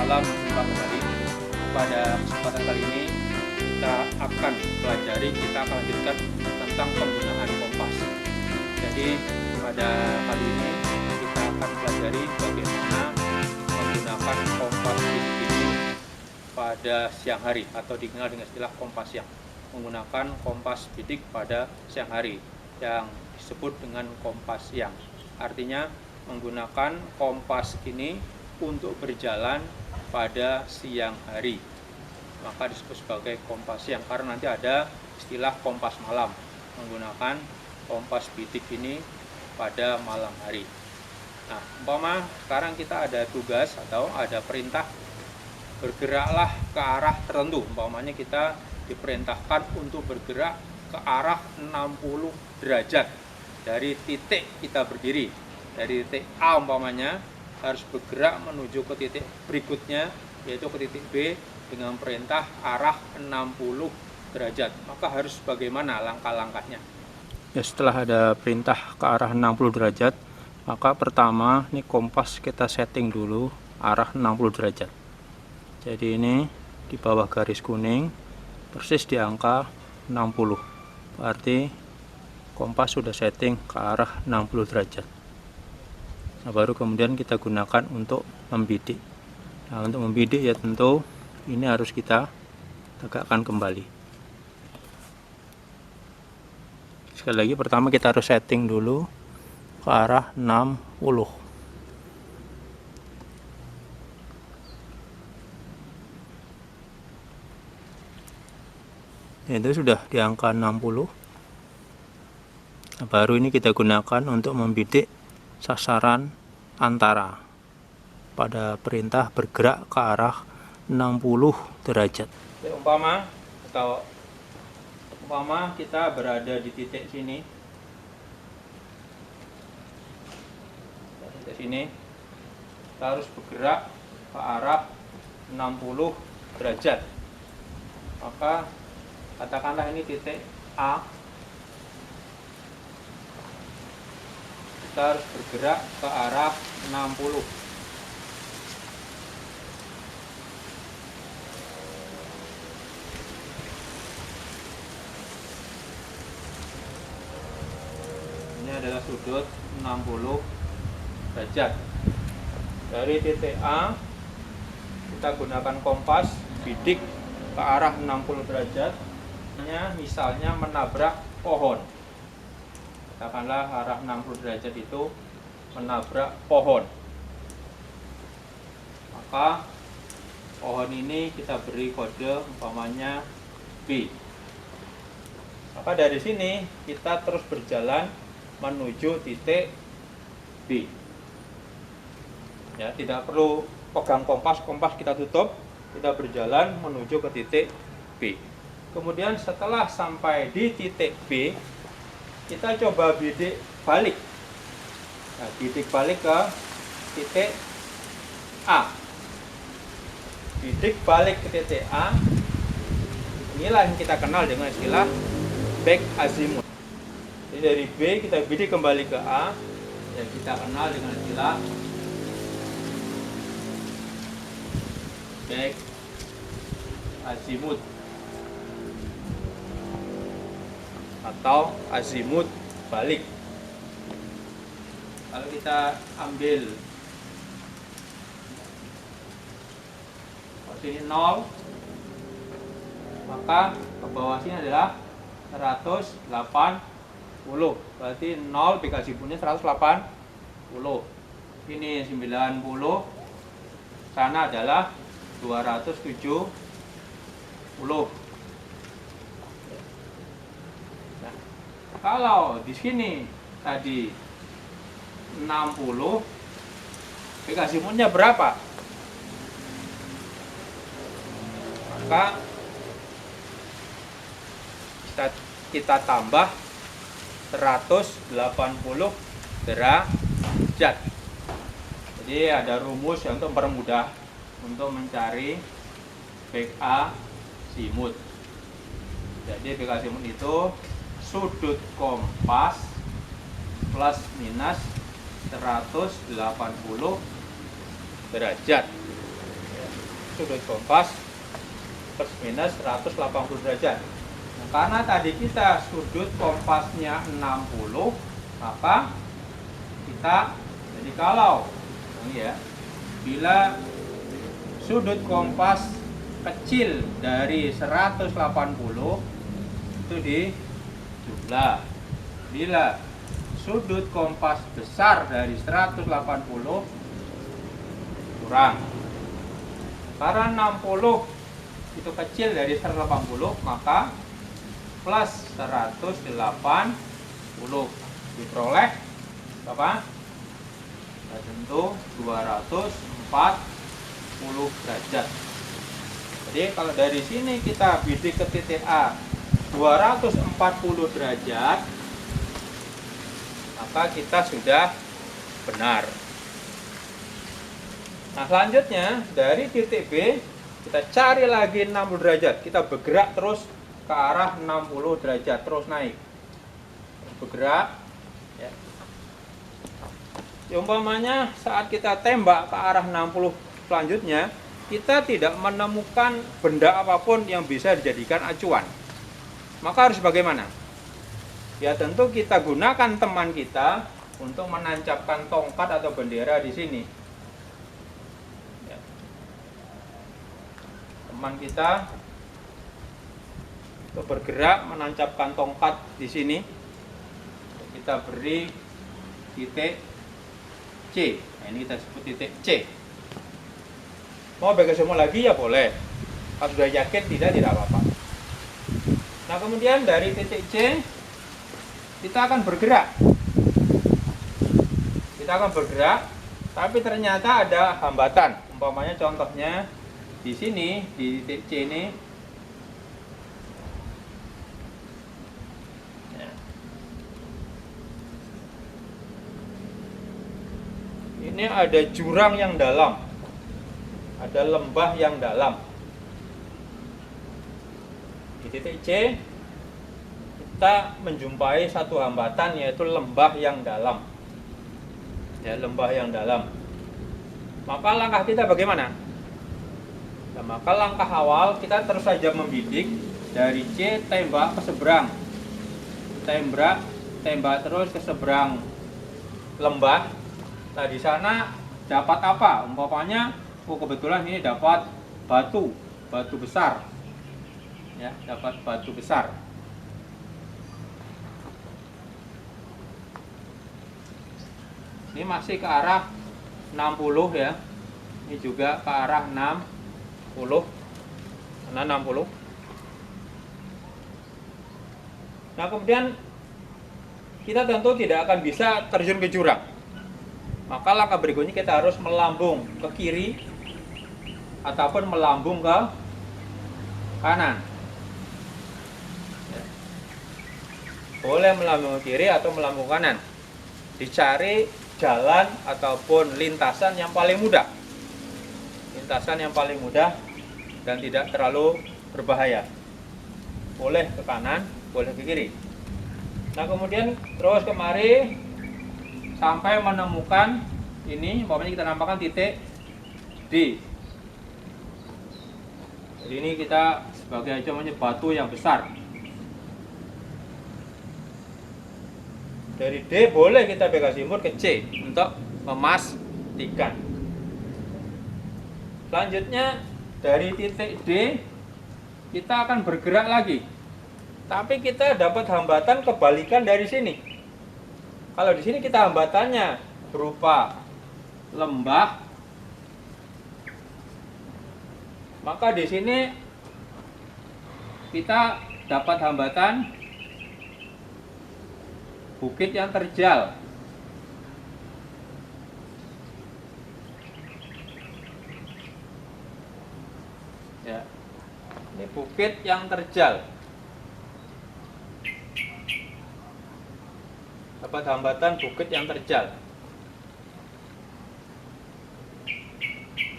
Salam jumpa kembali. Pada kesempatan kali ini kita akan lanjutkan tentang penggunaan kompas. Jadi pada kali ini kita akan pelajari bagaimana menggunakan kompas bidik ini pada siang hari, atau dikenal dengan istilah kompas siang. Menggunakan kompas bidik pada siang hari yang disebut dengan kompas siang. Artinya menggunakan kompas ini untuk berjalan pada siang hari, maka disebut sebagai kompas siang. Karena nanti ada istilah kompas malam, menggunakan kompas bidik ini pada malam hari. Nah, umpama sekarang kita ada tugas atau ada perintah bergeraklah ke arah tertentu. Umpamanya kita diperintahkan untuk bergerak ke arah 60 derajat dari titik kita berdiri. Dari titik A umpamanya harus bergerak menuju ke titik berikutnya, yaitu ke titik B dengan perintah arah 60 derajat. Maka harus bagaimana langkah-langkahnya? Ya, setelah ada perintah ke arah 60 derajat, maka pertama ini kompas kita setting dulu arah 60 derajat. Jadi ini di bawah garis kuning persis di angka 60. Berarti kompas sudah setting ke arah 60 derajat. Nah, baru kemudian kita gunakan untuk membidik. Nah, untuk membidik ya tentu ini harus kita tegakkan kembali. Sekali lagi, pertama kita harus setting dulu ke arah 60. Itu sudah di angka 60. Nah, baru ini kita gunakan untuk membidik sasaran antara pada perintah bergerak ke arah 60 derajat. Ya, umpama kita berada di titik sini. Titik sini kita harus bergerak ke arah 60 derajat. Maka katakanlah ini titik A. Kita harus bergerak ke arah 60. Ini adalah sudut 60 derajat. Dari titik A kita gunakan kompas bidik ke arah 60 derajat. Misalnya menabrak pohon. Katakanlah arah 60 derajat itu menabrak pohon. Maka pohon ini kita beri kode umpamanya B. Maka dari sini kita terus berjalan menuju titik B. Ya, tidak perlu pegang kompas kita tutup, kita berjalan menuju ke titik B. Kemudian setelah sampai di titik B, kita coba bidik balik. Nah, bidik balik ke titik A. Bidik balik ke titik A. Inilah yang kita kenal dengan istilah back azimuth. Jadi dari B kita bidik kembali ke A, yang kita kenal dengan istilah back azimuth atau azimut balik. Kalau kita ambil posisi 0, maka ke bawah sini adalah 180. Berarti 0 dikasih punya 180. Ini 90. Sana adalah 270. Kalau di sini tadi 60, dikasih punya berapa? Maka kita tambah 180 derajat. Jadi ada rumus yang untuk mempermudah untuk mencari back azimuth. Jadi back azimuth itu sudut kompas plus minus 180 derajat. sudut kompas plus minus 180 derajat. Nah, karena tadi kita sudut kompasnya 60, maka kita jadi kalau ini ya, bila sudut kompas kecil dari 180 itu dijumlah. Bila sudut kompas besar dari 180 kurang. Karena 60 itu kecil dari 180, maka plus 180 diperoleh berapa? Nah, tentu 240 derajat. Jadi kalau dari sini kita bidik ke titik A 240 derajat, maka kita sudah benar. Nah, selanjutnya dari titik B kita cari lagi 60 derajat. Kita bergerak terus ke arah 60 derajat, terus naik. Bergerak ya. Umpamanya saat kita tembak ke arah 60 selanjutnya, kita tidak menemukan benda apapun yang bisa dijadikan acuan. Maka harus bagaimana? Ya tentu kita gunakan teman kita untuk menancapkan tongkat atau bendera di sini. Ya. Teman kita untuk bergerak menancapkan tongkat di sini. Kita beri titik C. Nah, ini kita sebut titik C. Mau bagi semua lagi ya boleh. Kalau sudah yakin tidak apa-apa. Nah, kemudian dari titik C kita akan bergerak. Kita akan bergerak, tapi ternyata ada hambatan. Umpamanya contohnya di sini, di titik C ini. Ya. Ini ada jurang yang dalam. Ada lembah yang dalam. Di titik C kita menjumpai satu hambatan, yaitu lembah yang dalam. Ya, lembah yang dalam. Maka langkah kita bagaimana? Nah, maka langkah awal kita terus saja membidik dari C tembak ke seberang. Tembak terus ke seberang lembah. Nah, di sana dapat apa? Umpamanya kebetulan ini dapat batu besar. Ya, dapat batu besar. Ini masih ke arah 60 ya. Ini juga ke arah 60. Karena 60. Nah, kemudian kita tentu tidak akan bisa terjun ke jurang. Maka langkah berikutnya kita harus melambung ke kiri ataupun melambung ke kanan. Boleh melambung ke kiri atau melambung ke kanan. Dicari jalan ataupun lintasan yang paling mudah. Lintasan yang paling mudah dan tidak terlalu berbahaya. Boleh ke kanan, boleh ke kiri. Nah, kemudian terus kemari sampai menemukan ini, umpamanya kita nampakkan titik D. Jadi ini kita sebagai namanya batu yang besar. Dari D boleh kita begal simpul ke C untuk memastikan. Selanjutnya dari titik D kita akan bergerak lagi. Tapi kita dapat hambatan kebalikan dari sini. Kalau di sini kita hambatannya berupa lembah, maka di sini kita dapat hambatan bukit yang terjal. Ya. Ini bukit yang terjal. Dapat hambatan bukit yang terjal.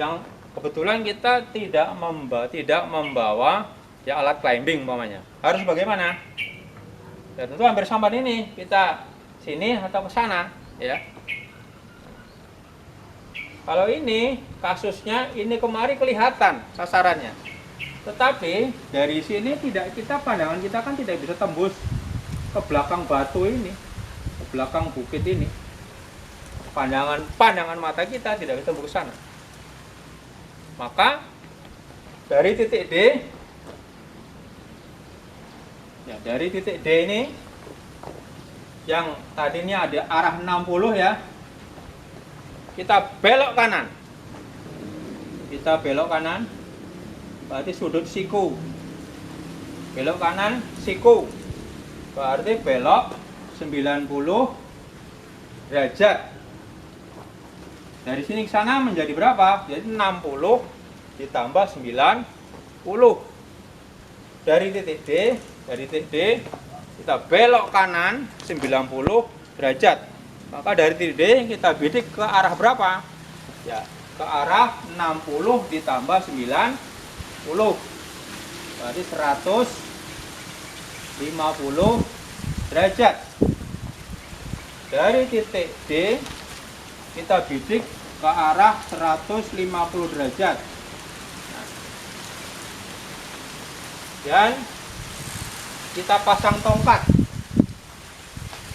Yang kebetulan kita tidak membawa ya alat climbing umpamanya. Harus bagaimana? Ya tentu hampir sampan ini, kita sini atau ke sana, ya. Kalau ini kasusnya ini kemari kelihatan sasarannya. Tetapi dari sini pandangan kita kan tidak bisa tembus ke belakang batu ini, ke belakang bukit ini. Pandangan mata kita tidak bisa tembus ke sana. Maka dari titik D, ya dari titik D ini yang tadinya ada arah 60 ya, kita belok kanan. Kita belok kanan, berarti sudut siku. Belok kanan, siku. Berarti belok 90 derajat. Dari sini ke sana menjadi berapa? Jadi 60 ditambah 90. Dari titik D, kita belok kanan 90 derajat. Maka dari titik D kita bidik ke arah berapa? Ya, ke arah 60 ditambah 90. Berarti 150 derajat. Dari titik D kita bidik ke arah 150 derajat. Dan kita pasang tongkat.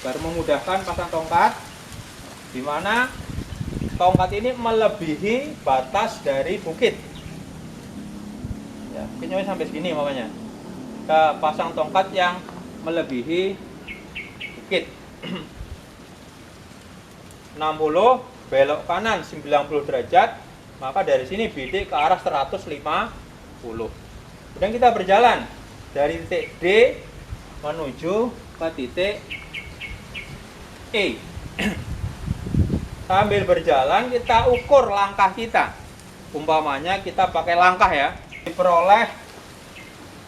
Biar memudahkan pasang tongkat, di mana tongkat ini melebihi batas dari bukit. Ya, mungkin sampai segini makanya. Kita pasang tongkat yang melebihi bukit. 60 belok kanan 90 derajat, maka dari sini bidik ke arah 150. Kemudian kita berjalan dari titik D menuju ke titik E. Sambil berjalan kita ukur langkah kita. Umpamanya kita pakai langkah ya. Diperoleh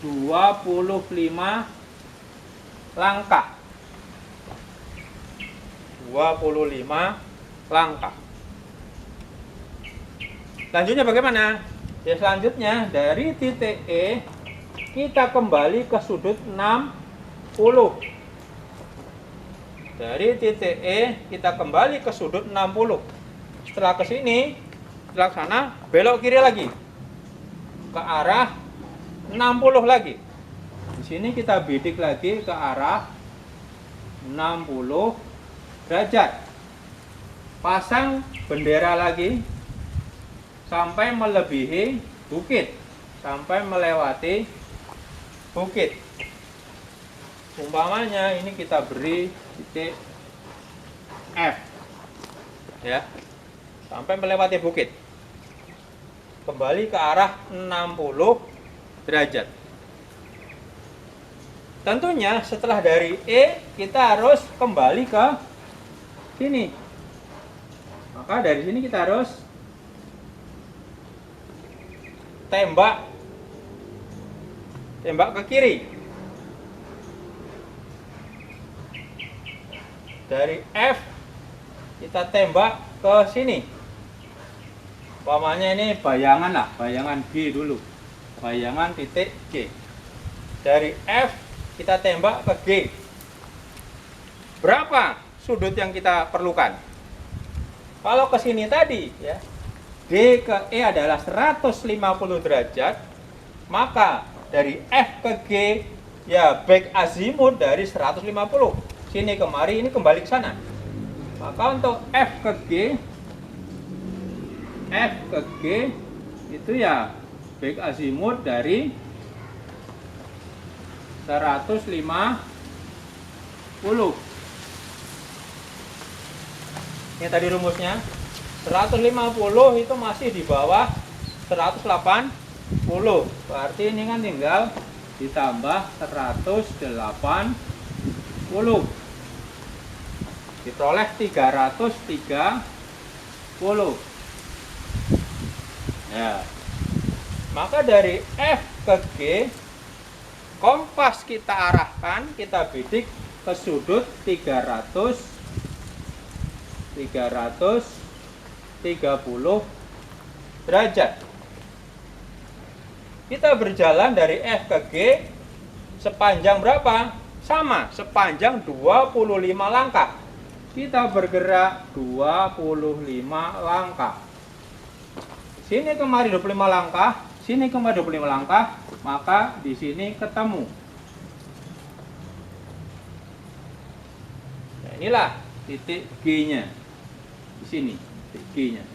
25 langkah. 25 langkah. Selanjutnya bagaimana? Ya selanjutnya dari titik E kita kembali ke sudut 60. Dari titik E kita kembali ke sudut 60. Setelah ke sini, setelah sana belok kiri lagi ke arah 60 lagi. Di sini kita bidik lagi ke arah 60 derajat. Pasang bendera lagi sampai melebihi bukit, sampai melewati bukit. Umpamanya ini kita beri titik F ya, sampai melewati bukit, kembali ke arah 60 derajat. Tentunya setelah dari E kita harus kembali ke sini, maka dari sini kita harus tembak ke kiri. Dari F kita tembak ke sini. Umpamanya ini bayangan lah, bayangan G dulu. Bayangan titik G. Dari F kita tembak ke G. Berapa sudut yang kita perlukan? Kalau ke sini tadi ya, D ke E adalah 150 derajat, maka dari F ke G ya back azimut dari 150. Sini kemari, ini kembali ke sana. Maka untuk F ke G itu ya back azimut dari 150. Ini tadi rumusnya. 150 itu masih di bawah 180. Berarti ini kan tinggal ditambah 180. Diperoleh 330. Ya. Maka dari F ke G kompas kita arahkan, kita bidik ke sudut 330 derajat. Kita berjalan dari F ke G sepanjang berapa? Sama, sepanjang 25 langkah. Kita bergerak 25 langkah. sini kemari 25 langkah, sini kemari 25 langkah, maka di sini ketemu. Nah, inilah titik G-nya. Di sini titik G-nya.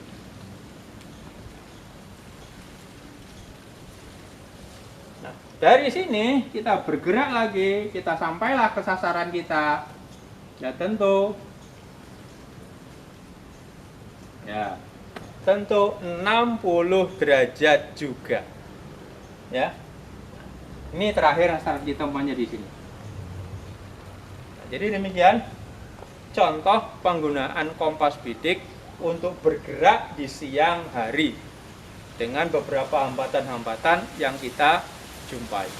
Nah, dari sini kita bergerak lagi, kita sampailah ke sasaran kita. Ya tentu 60 derajat juga. Ya. Ini terakhir sasaran kita umpamanya di sini. Nah, jadi demikian contoh penggunaan kompas bidik untuk bergerak di siang hari dengan beberapa hambatan-hambatan yang kita jumpai.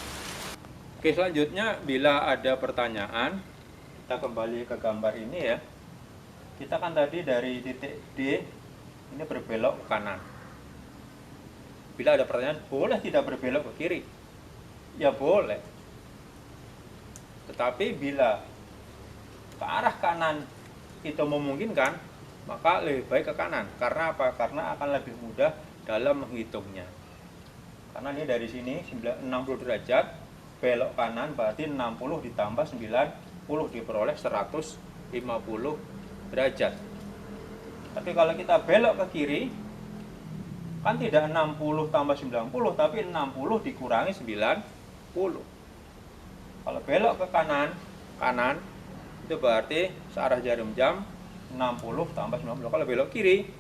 Oke, selanjutnya bila ada pertanyaan, kita kembali ke gambar ini ya. Kita kan tadi dari titik D ini berbelok ke kanan. Bila ada pertanyaan, boleh tidak berbelok ke kiri? Ya boleh. Tetapi bila ke arah kanan itu memungkinkan, maka lebih baik ke kanan. Karena apa? Karena akan lebih mudah dalam menghitungnya. Karena ini dari sini 60 derajat, belok kanan berarti 60 ditambah 90 diperoleh 150 derajat. Tapi kalau kita belok ke kiri, kan tidak 60 tambah 90, tapi 60 dikurangi 90. Kalau belok ke kanan itu berarti searah jarum jam 60 tambah 90. Kalau belok kiri,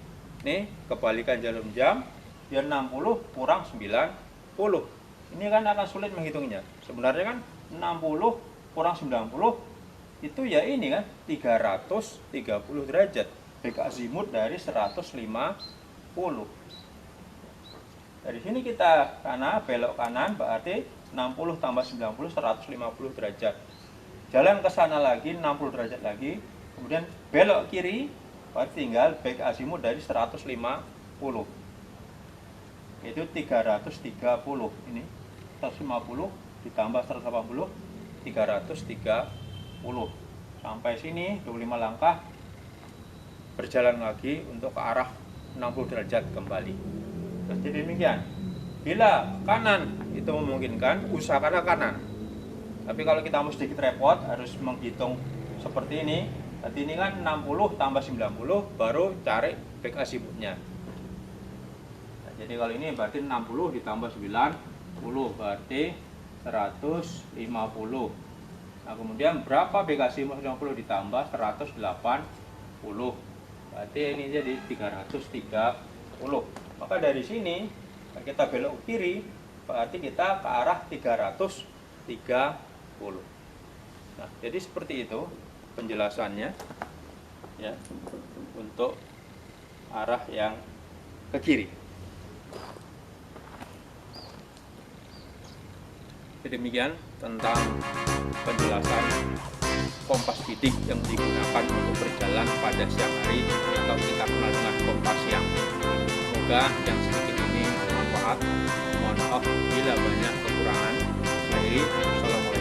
nih kebalikan jarum jam, ya 60 kurang 90. Ini kan akan sulit menghitungnya. Sebenarnya kan 60 kurang 90 itu ya ini kan 330 derajat. Baik azimut dari 150. Dari sini kita belok kanan berarti 60 tambah 90 150 derajat. Jalan ke sana lagi 60 derajat lagi, kemudian belok kiri berarti tinggal baik azimut dari 150. Itu 330. Ini 150 ditambah 180 330. Sampai sini 25 langkah, berjalan lagi untuk ke arah 60 derajat kembali. Nah, jadi demikian. Bila kanan itu memungkinkan, usahakanlah kanan. Tapi kalau kita mau sedikit repot, harus menghitung seperti ini. Nanti ini kan 60 tambah 90, baru cari baik azimutnya. Nah, jadi kalau ini berarti 60 ditambah 90, berarti 150. Nah, kemudian berapa baik azimut 90 ditambah 180? Berarti ini jadi 330. Maka dari sini kita belok ke kiri, berarti kita ke arah 330. Nah, jadi seperti itu penjelasannya ya untuk arah yang ke kiri. Demikian tentang penjelasan kompas bidik yang digunakan untuk berjalan pada siang hari atau kita kenal dengan kompas siang. Semoga yang sedikit ini bermanfaat. Mohon maaf bila banyak kekurangan. Assalamualaikum.